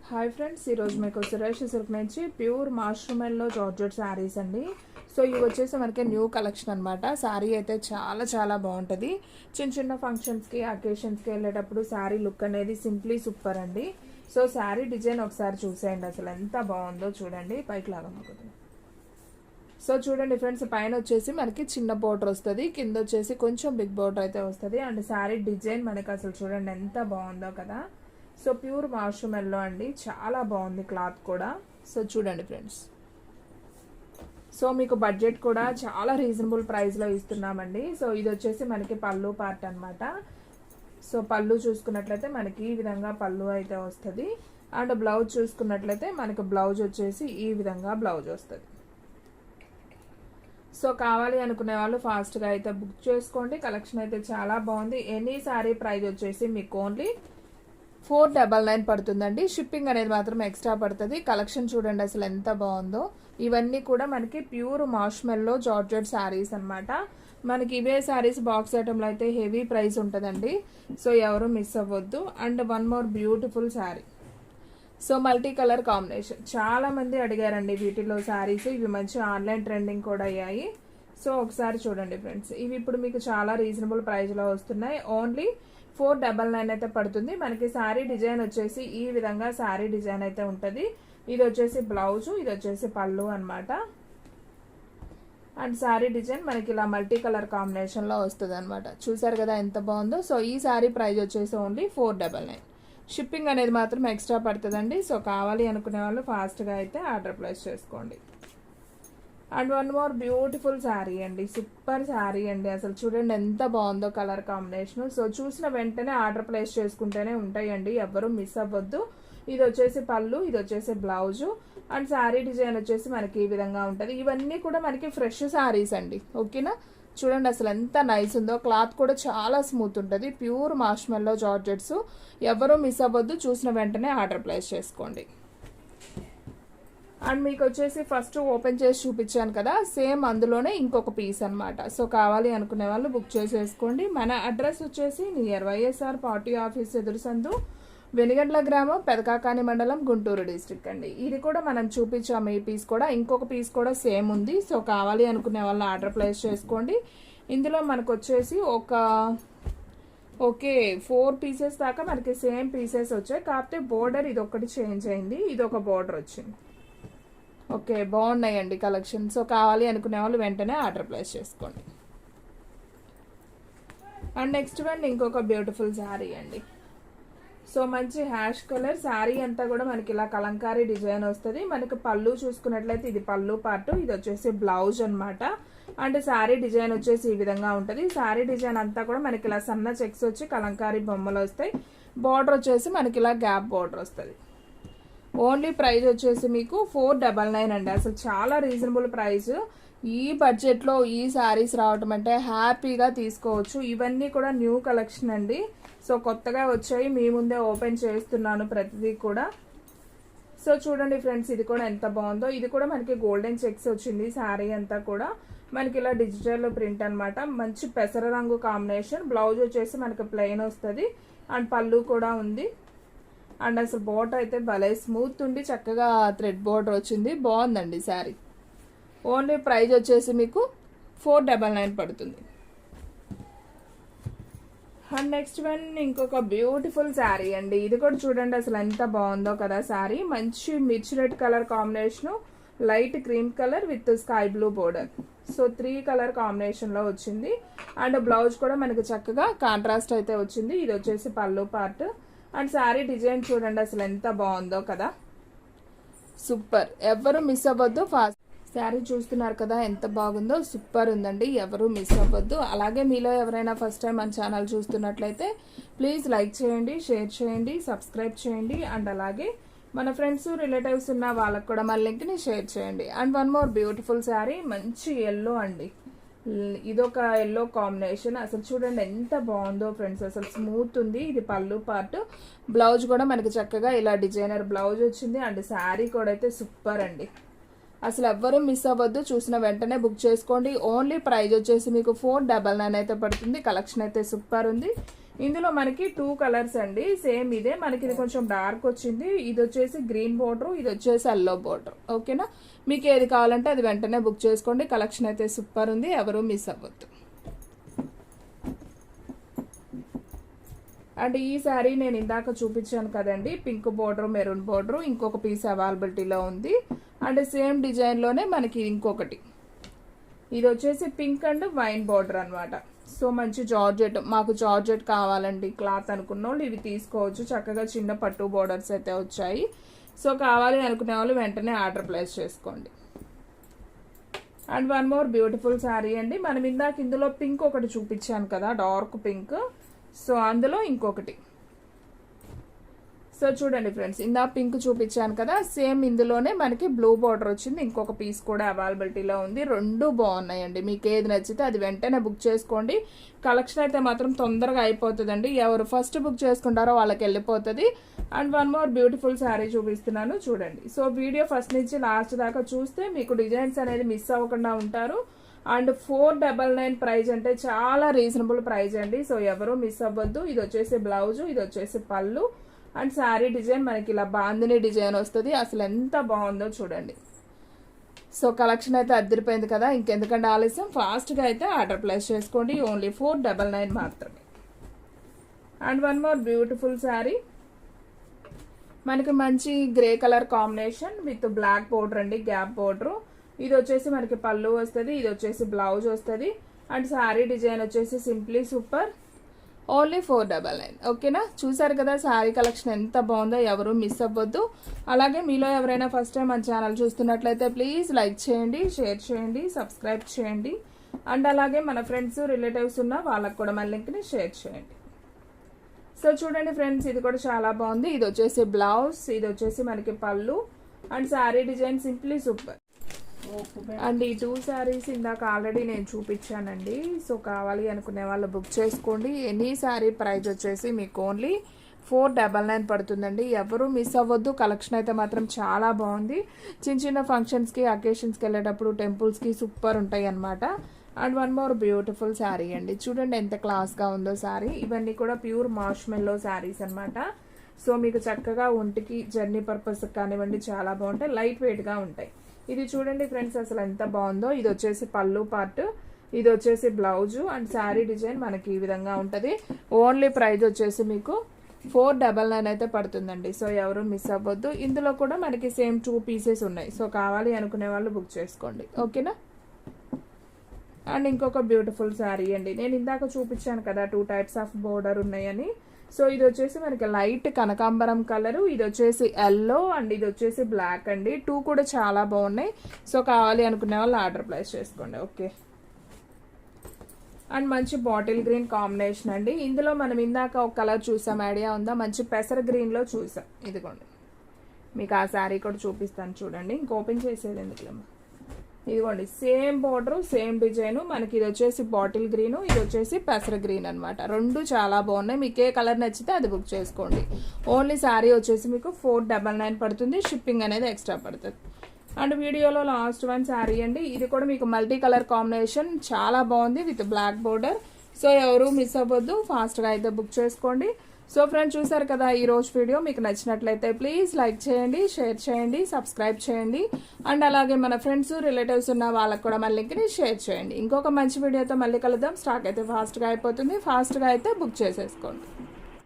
Hi friends, ఈరోజు మీకు Suresh silk నుంచి ప్యూర్ మాస్ట్రూమెల్లో జార్జెట్ శారీస్ అండి. సో ఇవి వచ్చేసి మనకి న్యూ కలెక్షన్ అనమాట. శారీ అయితే చాలా చాలా బాగుంటుంది. చిన్న చిన్న ఫంక్షన్స్కి అకేషన్స్కి వెళ్ళేటప్పుడు శారీ లుక్ అనేది సింప్లీ సూపర్ అండి. సో శారీ డిజైన్ ఒకసారి చూసేయండి, అసలు ఎంత బాగుందో చూడండి. పైకి లాగమ్మకుతుంది. సో చూడండి ఫ్రెండ్స్, పైన వచ్చేసి మనకి చిన్న బోర్డర్ వస్తుంది, కింద వచ్చేసి కొంచెం బిగ్ బోర్డర్ అయితే వస్తుంది. అండ్ శారీ డిజైన్ మనకి అసలు చూడండి ఎంత బాగుందో కదా. సో ప్యూర్ మాస్ట్రూమెల్లో అండి, చాలా బాగుంది క్లాత్ కూడా. సో చూడండి ఫ్రెండ్స్, సో మీకు బడ్జెట్ కూడా చాలా రీజనబుల్ ప్రైస్లో ఇస్తున్నామండి. సో ఇది వచ్చేసి మనకి పళ్ళు పార్ట్ అనమాట. సో పళ్ళు చూసుకున్నట్లయితే మనకి ఈ విధంగా పళ్ళు అయితే వస్తుంది. అండ్ బ్లౌజ్ చూసుకున్నట్లయితే మనకి బ్లౌజ్ వచ్చేసి ఈ విధంగా బ్లౌజ్ వస్తుంది. సో కావాలి అనుకునే వాళ్ళు ఫాస్ట్గా అయితే బుక్ చేసుకోండి. కలెక్షన్ అయితే చాలా బాగుంది. ఎనీ సారీ ప్రైస్ వచ్చేసి మీకు ఓన్లీ 499 పడుతుందండి. షిప్పింగ్ అనేది మాత్రం ఎక్స్ట్రా పడుతుంది. కలెక్షన్ చూడండి అసలు ఎంత బాగుందో. ఇవన్నీ కూడా మనకి ప్యూర్ మాస్ట్రూమెల్లో జార్జెట్ శారీస్ అనమాట. మనకి ఇవే శారీస్ బాక్స్ ఐటమ్లో అయితే హెవీ ప్రైస్ ఉంటుందండి. సో ఎవరు మిస్ అవ్వద్దు. And one more beautiful sari. So multi colour combination చాలా మంది అడిగారండి వీటిలో శారీస్. ఇవి మంచి ఆన్లైన్ ట్రెండింగ్ కూడా అయ్యాయి. సో ఒకసారి చూడండి ఫ్రెండ్స్, ఇవి ఇప్పుడు మీకు చాలా రీజనబుల్ ప్రైస్లో వస్తున్నాయి. ఓన్లీ 499 అయితే పడుతుంది. మనకి శారీ డిజైన్ వచ్చేసి ఈ విధంగా శారీ డిజైన్ అయితే ఉంటుంది. ఇది వచ్చేసి బ్లౌజు, ఇది వచ్చేసి పళ్ళు అనమాట. అండ్ శారీ డిజైన్ మనకి ఇలా మల్టీ కలర్ కాంబినేషన్లో వస్తుంది అనమాట. చూసారు కదా ఎంత బాగుందో. సో ఈ శారీ ప్రైస్ వచ్చేసి ఓన్లీ 499. షిప్పింగ్ అనేది మాత్రం ఎక్స్ట్రా పడుతుందండి. సో కావాలి అనుకునే వాళ్ళు ఫాస్ట్గా అయితే ఆర్డర్ ప్లేస్ చేసుకోండి. And one more beautiful sari అండి, సూపర్ శారీ అండి. అసలు చూడండి ఎంత బాగుందో కలర్ కాంబినేషన్. సో చూసిన వెంటనే ఆర్డర్ ప్లేస్ చేసుకుంటేనే ఉంటాయండి, ఎవరు మిస్ అవ్వద్దు. ఇది వచ్చేసి పళ్ళు, ఇది వచ్చేసి బ్లౌజు. అండ్ శారీ డిజైన్ వచ్చేసి మనకి ఈ విధంగా ఉంటుంది. ఇవన్నీ కూడా మనకి ఫ్రెష్ శారీస్ అండి, ఓకేనా. చూడండి అసలు ఎంత నైస్ ఉందో. క్లాత్ కూడా చాలా స్మూత్ ఉంటుంది. ప్యూర్ మాస్ట్రూమెల్లో జార్జెట్స్, ఎవరు మిస్ అవ్వద్దు. చూసిన వెంటనే ఆర్డర్ ప్లేస్ చేసుకోండి. అండ్ మీకు వచ్చేసి ఫస్ట్ ఓపెన్ చేసి చూపించాను కదా, సేమ్ అందులోనే ఇంకొక పీస్ అనమాట. సో కావాలి అనుకునే వాళ్ళు బుక్ చేసేసుకోండి. మన అడ్రస్ వచ్చేసి నియర్ వైఎస్ఆర్ పార్టీ ఆఫీస్ ఎదురు సందు, వెనిగండ్ల గ్రామం, పెదకాకాని మండలం, గుంటూరు డిస్ట్రిక్ట్ అండి. ఇది కూడా మనం చూపించాము. ఈ పీస్ కూడా, ఇంకొక పీస్ కూడా సేమ్ ఉంది. సో కావాలి అనుకునే వాళ్ళు ఆర్డర్ ప్లేస్ చేసుకోండి. ఇందులో మనకు వచ్చేసి ఓకే 4 పీసెస్ దాకా మనకి సేమ్ పీసెస్ వచ్చాయి. కాకపోతే బోర్డర్ ఇది ఒకటి చేంజ్ అయింది, ఇది ఒక బోర్డర్ వచ్చింది. ఓకే బాగున్నాయండి కలెక్షన్. సో కావాలి అనుకునే వాళ్ళు వెంటనే ఆర్డర్ ప్లేస్ చేసుకోండి. అండ్ నెక్స్ట్ వన్ ఇంకొక బ్యూటిఫుల్ శారీ అండి. సో మంచి హ్యాష్ కలర్ శారీ అంతా కూడా మనకి ఇలా కలంకారీ డిజైన్ వస్తుంది. మనకి పళ్ళు చూసుకున్నట్లయితే ఇది పళ్ళు పార్ట్, ఇది వచ్చేసి బ్లౌజ్ అనమాట. అండ్ శారీ డిజైన్ వచ్చేసి ఈ విధంగా ఉంటుంది. శారీ డిజైన్ అంతా కూడా మనకి ఇలా సన్న చెక్స్ వచ్చి కలంకారీ బొమ్మలు వస్తాయి. బార్డర్ వచ్చేసి మనకి ఇలా గ్యాప్ బార్డర్ వస్తుంది. ఓన్లీ ప్రైస్ వచ్చేసి మీకు 499 అండి. అసలు చాలా రీజనబుల్ ప్రైస్. ఈ బడ్జెట్లో ఈ శారీస్ రావటం అంటే హ్యాపీగా తీసుకోవచ్చు. ఇవన్నీ కూడా న్యూ కలెక్షన్ అండి. సో కొత్తగా వచ్చాయి, మీ ముందే ఓపెన్ చేస్తున్నాను ప్రతిదీ కూడా. సో చూడండి ఫ్రెండ్స్, ఇది కూడా ఎంత బాగుందో. ఇది కూడా మనకి గోల్డెన్ చెక్స్ వచ్చింది. శారీ అంతా కూడా మనకి ఇలా డిజిటల్ ప్రింట్ అనమాట. మంచి పెసర రంగు కాంబినేషన్. బ్లౌజ్ వచ్చేసి మనకి ప్లెయిన్ వస్తుంది. అండ్ పళ్ళు కూడా ఉంది. అండ్ అసలు బోర్డర్ అయితే భలే స్మూత్ ఉండి చక్కగా థ్రెడ్ బోర్డర్ వచ్చింది. బాగుందండి శారీ. ఓన్లీ ప్రైస్ వచ్చేసి మీకు 499 పడుతుంది. అండ్ నెక్స్ట్ వన్ ఇంకొక బ్యూటిఫుల్ శారీ అండి. ఇది కూడా చూడండి అసలు ఎంత బాగుందో కదా శారీ. మంచి మిర్చి red colour combination, light cream colour with sky blue border. So 3 colour కాంబినేషన్లో వచ్చింది. అండ్ బ్లౌజ్ కూడా మనకి చక్కగా కాంట్రాస్ట్ అయితే వచ్చింది. ఇది వచ్చేసి పళ్ళు పార్ట్. అండ్ శారీ డిజైన్ చూడండి అసలు ఎంత బాగుందో కదా, సూపర్. ఎవరు మిస్ అవ్వద్దు. ఫాస్ట్ శారీ చూస్తున్నారు కదా ఎంత బాగుందో, సూపర్ ఉందండి. ఎవరు మిస్ అవ్వద్దు. అలాగే మీలో ఎవరైనా ఫస్ట్ టైం మన ఛానల్ చూస్తున్నట్లయితే ప్లీజ్ లైక్ చేయండి, షేర్ చేయండి, సబ్స్క్రైబ్ చేయండి. అండ్ అలాగే మన ఫ్రెండ్స్ రిలేటివ్స్ ఉన్న వాళ్ళకు కూడా మన లింక్ని షేర్ చేయండి. And one more beautiful sari, మంచి ఎల్లో అండి. ఇదొక ఎల్లో కాంబినేషన్. అసలు చూడండి ఎంత బాగుందో ఫ్రెండ్స్, అసలు స్మూత్ ఉంది. ఇది పళ్ళు పార్ట్. బ్లౌజ్ కూడా మనకి చక్కగా ఇలా డిజైనర్ బ్లౌజ్ వచ్చింది. అండ్ శారీ కూడా అయితే సూపర్ అండి. అసలు ఎవ్వరూ మిస్ అవ్వద్దు. చూసిన వెంటనే బుక్ చేసుకోండి. ఓన్లీ ప్రైస్ వచ్చేసి మీకు 499 అయితే పడుతుంది. కలెక్షన్ అయితే సూపర్ ఉంది. ఇందులో మనకి 2 కలర్స్ అండి, సేమ్ ఇదే. మనకి ఇది కొంచెం డార్క్ వచ్చింది, ఇది వచ్చేసి గ్రీన్ బోర్డర్, ఇది వచ్చేసి ఎల్లో బోర్డర్. ఓకేనా, మీకు ఏది కావాలంటే అది వెంటనే బుక్ చేసుకోండి. కలెక్షన్ అయితే సూపర్ ఉంది, ఎవరు మిస్ అవ్వద్దు. అండ్ ఈ శారీ నేను ఇందాక చూపించాను కదండి, పింక్ బోర్డర్ మెరూన్ బోర్డర్, ఇంకొక పీస్ అవైలబిలిటీలో ఉంది. అండ్ సేమ్ డిజైన్లోనే మనకి ఇంకొకటి, ఇది వచ్చేసి పింక్ అండ్ వైన్ బోర్డర్ అనమాట. సో మంచి జార్జెట్, మాకు జార్జెట్ కావాలండి క్లాత్ అనుకున్న వాళ్ళు ఇవి తీసుకోవచ్చు. చక్కగా చిన్న పట్టు బోర్డర్స్ అయితే వచ్చాయి. సో కావాలి అనుకునే వాళ్ళు వెంటనే ఆర్డర్ ప్లేస్ చేసుకోండి. And one more beautiful sari అండి. మనం ఇందాక ఇందులో పింక్ ఒకటి చూపించాను కదా, డార్క్ పింక్. సో అందులో ఇంకొకటి. సో చూడండి ఫ్రెండ్స్, ఇందా పింక్ చూపించాను కదా, సేమ్ ఇందులోనే మనకి బ్లూ బార్డర్ వచ్చింది. ఇంకొక పీస్ కూడా అవైలబిలిటీలో ఉంది. రెండు బాగున్నాయండి, మీకు ఏది నచ్చితే అది వెంటనే బుక్ చేసుకోండి. కలెక్షన్ అయితే మాత్రం తొందరగా అయిపోతుందండి. ఎవరు ఫస్ట్ బుక్ చేసుకుంటారో వాళ్ళకి వెళ్ళిపోతుంది. And one more beautiful sari చూపిస్తున్నాను చూడండి. సో వీడియో ఫస్ట్ నుంచి లాస్ట్ దాకా చూస్తే మీకు డిజైన్స్ అనేది మిస్ అవ్వకుండా ఉంటారు. అండ్ 499 ప్రైజ్ అంటే చాలా రీజనబుల్ ప్రైజ్ అండి. సో ఎవరు మిస్ అవ్వద్దు. ఇది వచ్చేసి బ్లౌజ్, ఇది వచ్చేసి పళ్ళు. అండ్ శారీ డిజైన్ మనకి ఇలా బాందిని డిజైన్ వస్తుంది. అసలు ఎంత బాగుందో చూడండి. సో కలెక్షన్ అయితే అద్దరిపోయింది కదా, ఇంకెందుకంటే ఆలస్యం, ఫాస్ట్గా అయితే ఆర్డర్ ప్లేస్ చేసుకోండి. ఓన్లీ 499 మాత్రమే. And one more beautiful sari, మనకి మంచి grey colour combination with black border అండి, గ్యాప్ బోర్డర్. ఇది వచ్చేసి మనకి పళ్ళు వస్తుంది, ఇది వచ్చేసి బ్లౌజ్ వస్తుంది. అండ్ శారీ డిజైన్ వచ్చేసి సింప్లీ సూపర్, ఓన్లీ 499. ఓకేనా, చూసారు కదా శారీ కలెక్షన్ ఎంత బాగుందో, ఎవరు మిస్ అవ్వద్దు. అలాగే మీలో ఎవరైనా ఫస్ట్ టైం మన ఛానల్ చూస్తున్నట్లయితే ప్లీజ్ లైక్ చేయండి, షేర్ చేయండి, సబ్స్క్రైబ్ చేయండి. అండ్ అలాగే మన ఫ్రెండ్స్ రిలేటివ్స్ ఉన్న వాళ్ళకు కూడా మన లింక్ని షేర్ చేయండి. సో చూడండి ఫ్రెండ్స్, ఇది కూడా చాలా బాగుంది. ఇది వచ్చేసి బ్లౌజ్, ఇది వచ్చేసి మనకి పళ్ళు. And sari design simply super. And ఈ 2 శారీస్ ఇందాక ఆల్రెడీ నేను చూపించానండి. సో కావాలి అనుకునే వాళ్ళు బుక్ చేసుకోండి. ఎనీ శారీ ప్రైస్ వచ్చేసి మీకు ఓన్లీ 499 పడుతుందండి. ఎవరు మిస్ అవ్వద్దు. కలెక్షన్ అయితే మాత్రం చాలా బాగుంది. చిన్న చిన్న ఫంక్షన్స్కి, అకేషన్స్కి వెళ్ళేటప్పుడు, టెంపుల్స్కి సూపర్ ఉంటాయి అన్నమాట. And one more beautiful sari అండి. చూడండి ఎంత క్లాస్గా ఉందో శారీ. ఇవన్నీ కూడా ప్యూర్ మార్ష్మెల్లో శారీస్ అనమాట. సో మీకు చక్కగా ఒంటికి జర్నీ పర్పస్ కానివ్వండి చాలా బాగుంటాయి, లైట్ వెయిట్గా ఉంటాయి. ఇది చూడండి ఫ్రెండ్స్, అసలు ఎంత బాగుందో. ఇది వచ్చేసి పళ్ళు పార్ట్, ఇది వచ్చేసి బ్లౌజు. అండ్ శారీ డిజైన్ మనకి ఈ విధంగా ఉంటుంది. ఓన్లీ ప్రైస్ వచ్చేసి మీకు 499 అయితే పడుతుందండి. సో ఎవరు మిస్ అవ్వద్దు. ఇందులో కూడా మనకి సేమ్ 2 పీసెస్ ఉన్నాయి. సో కావాలి అనుకునే వాళ్ళు బుక్ చేసుకోండి. ఓకేనా. అండ్ ఇంకొక బ్యూటిఫుల్ శారీ అండి. నేను ఇందాక చూపించాను కదా 2 టైప్స్ ఆఫ్ బోర్డర్ ఉన్నాయని. సో ఇది వచ్చేసి మనకి లైట్ కనకాంబరం కలరు, ఇది వచ్చేసి ఎల్లో, అండ్ ఇది వచ్చేసి బ్లాక్ అండి. 2 కూడా చాలా బాగున్నాయి. సో కావాలి అనుకునే వాళ్ళు ఆర్డర్ ప్లేస్ చేసుకోండి. ఓకే. అండ్ మంచి బాటిల్ గ్రీన్ కాంబినేషన్ అండి. ఇందులో మనం ఇందాక ఒక కలర్ చూసాం, ఐడియా ఉందా, మంచి పెసర గ్రీన్లో చూసాం. ఇదిగోండి, మీకు ఆ శారీ కూడా చూపిస్తాను చూడండి. ఇంక ఓపెన్ చేసేది ఎందుకులేమ్మా. ఇదిగోండి, సేమ్ బోర్డర్, సేమ్ డిజైన్. మనకి ఇది వచ్చేసి బాటిల్ గ్రీన్, ఇది వచ్చేసి పెసర గ్రీన్ అనమాట. రెండు చాలా బాగున్నాయి. మీకు ఏ కలర్ నచ్చితే అది బుక్ చేసుకోండి. ఓన్లీ శారీ వచ్చేసి మీకు 499 పడుతుంది. షిప్పింగ్ అనేది ఎక్స్ట్రా పడుతుంది. అండ్ వీడియోలో లాస్ట్ వన్ శారీ అండి. ఇది కూడా మీకు మల్టీ కలర్ కాంబినేషన్ చాలా బాగుంది విత్ బ్లాక్ బోర్డర్. సో ఎవరు మిస్ అవ్వద్దు, ఫాస్ట్గా అయితే బుక్ చేసుకోండి. సో ఫ్రెండ్స్, చూసారు కదా ఈ రోజు వీడియో. మీకు నచ్చినట్లయితే ప్లీజ్ లైక్ చేయండి, షేర్ చేయండి, సబ్స్క్రైబ్ చేయండి. అండ్ అలాగే మన ఫ్రెండ్స్ రిలేటివ్స్ ఉన్న వాళ్ళకి కూడా మన లింక్ని షేర్ చేయండి. ఇంకొక మంచి వీడియోతో మళ్ళీ కలుద్దాం. స్టాక్ అయితే ఫాస్ట్గా అయిపోతుంది. ఫాస్ట్గా అయితే బుక్ చేసేసుకోండి.